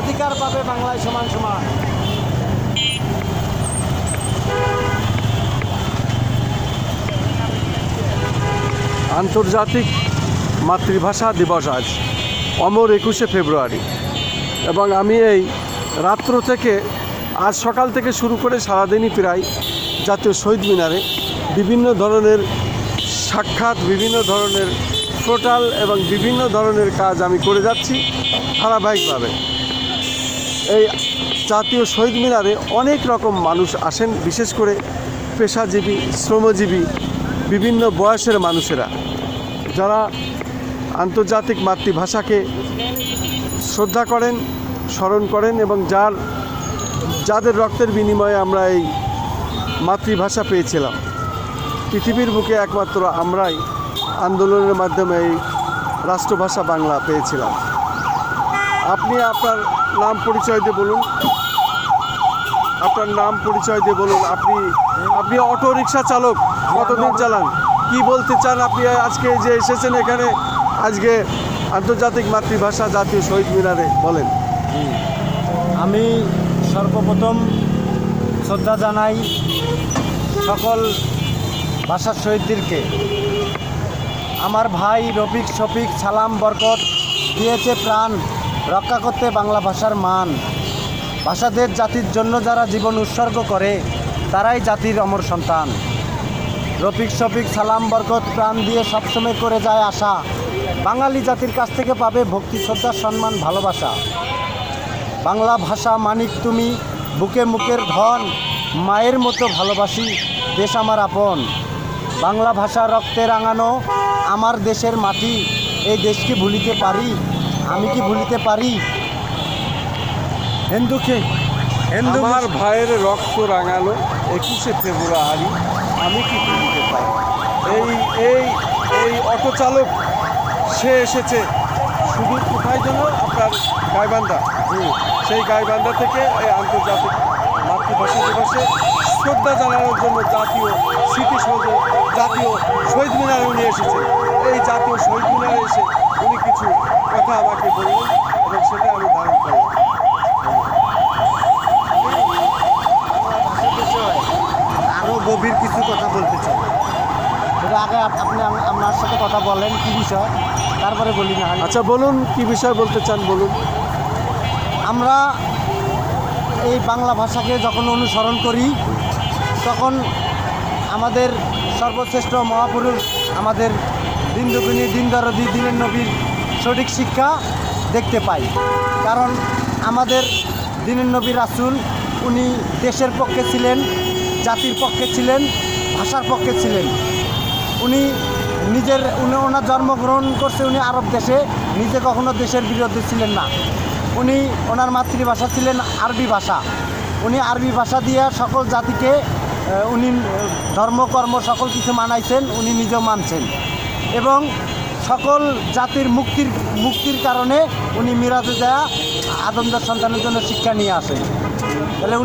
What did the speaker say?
অধিকার পাবে বাংলায় সমান সমান। আন্তর্জাতিক মাতৃভাষা দিবস আজ অমর 21শে ফেব্রুয়ারি, এবং আমি এই রাত্র থেকে আজ সকাল থেকে শুরু করে সারাদিনই প্রায় জাতীয় শহীদ মিনারে বিভিন্ন ধরনের সাক্ষাৎ, বিভিন্ন ধরনের টোটাল এবং বিভিন্ন ধরনের কাজ আমি করে যাচ্ছি ধারাবাহিকভাবে। এই জাতীয় শহীদ মিনারে অনেক রকম মানুষ আসেন, বিশেষ করে পেশাজীবী, শ্রমজীবী, বিভিন্ন বয়সের মানুষেরা, যারা আন্তর্জাতিক মাতৃভাষাকে শ্রদ্ধা করেন, স্মরণ করেন, এবং যাদের রক্তের বিনিময়ে আমরা এই মাতৃভাষা পেয়েছিলাম। পৃথিবীর বুকে একমাত্র আমরাই আন্দোলনের মাধ্যমে এই রাষ্ট্রভাষা বাংলা পেয়েছিলাম। আপনি আপনার নাম পরিচয় দিয়ে বলুন, আপনার নাম পরিচয় দিয়ে বলুন। আপনি অটো রিক্সা চালক, কতদিন চালান, কি বলতে চান আপনি আজকে যে এসেছেন এখানে, আজকে আন্তর্জাতিক মাতৃভাষা জাতীয় শহীদ মিনারে, বলেন। আমি সর্বপ্রথম শ্রদ্ধা জানাই সকল ভাষার শহীদদেরকে। আমার ভাই রফিক, শফিক, সালাম, বরকত দিয়েছে প্রাণ রক্ষা করতে বাংলা ভাষার মান। ভাষাদের জাতির জন্য যারা জীবন উৎসর্গ করে তারাই জাতির অমর সন্তান। রফিক, শফিক, সালাম, বরকত প্রাণ দিয়ে সবসময় করে যায় আশা, বাঙালি জাতির কাছ থেকে পাবে ভক্তি, শ্রদ্ধা, সম্মান, ভালোবাসা। বাংলা ভাষা মানিক তুমি, বুকে মুখের ধন, মায়ের মতো ভালোবাসি, দেশ আমার আপন। বাংলা ভাষা রক্তে রাঙানো আমার দেশের মাটি, এই দেশকে ভুলিতে পারি, আমি কি ভুলিতে পারি? আমার ভাইয়ের রক্ত রাঙালো 21শে ফেব্রুয়ারি, আমি কি ভুলিতে পারি? এই অটো চালক সে এসেছে শুধু কোথায় যেন, আপনার গাইবান্ধা, সেই গাইবান্ধা থেকে এই আন্তর্জাতিক মাতৃভাষা দিবসে শ্রদ্ধা জানানোর জন্য জাতীয় স্মৃতিসৌধ, জাতীয় শহীদ মিনারে উনি এসেছেন। এই জাতীয় শহীদ মিনারে এসে উনি কিছু কথা আমাকে বললেন এবং সেটা আমি ধারণ করলাম। আরও গভীর কিছু কথা বলতে চাই, সেটা আগে আপনি আপনার সাথে কথা বলেন কী বিষয়, তারপরে বলি না। আচ্ছা বলুন, কি বিষয় বলতে চান বলুন। আমরা এই বাংলা ভাষাকে যখন অনুসরণ করি তখন আমাদের সর্বশ্রেষ্ঠ মহাপুরুষ, আমাদের দিন দুঃখিনী, দিন দরদি, দিনের নবীর সঠিক শিক্ষা দেখতে পাই। কারণ আমাদের দিনের নবী রাসূল উনি দেশের পক্ষে ছিলেন, জাতির পক্ষে ছিলেন, ভাষার পক্ষে ছিলেন। উনি ওনার জন্মগ্রহণ করছে উনি আরব দেশে, নিজে কখনো দেশের বিরুদ্ধে ছিলেন না। উনি ওনার মাতৃভাষা ছিলেন আরবি ভাষা। উনি আরবি ভাষা দিয়ে সকল জাতিকে উনি ধর্মকর্ম সকল কিছু মানাইছেন, উনি নিজেও মানছেন, এবং সকল জাতির মুক্তির কারণে উনি মিরাজে যায় আদমদার সন্তানের জন্য শিক্ষা নিয়ে আসেন। তাহলে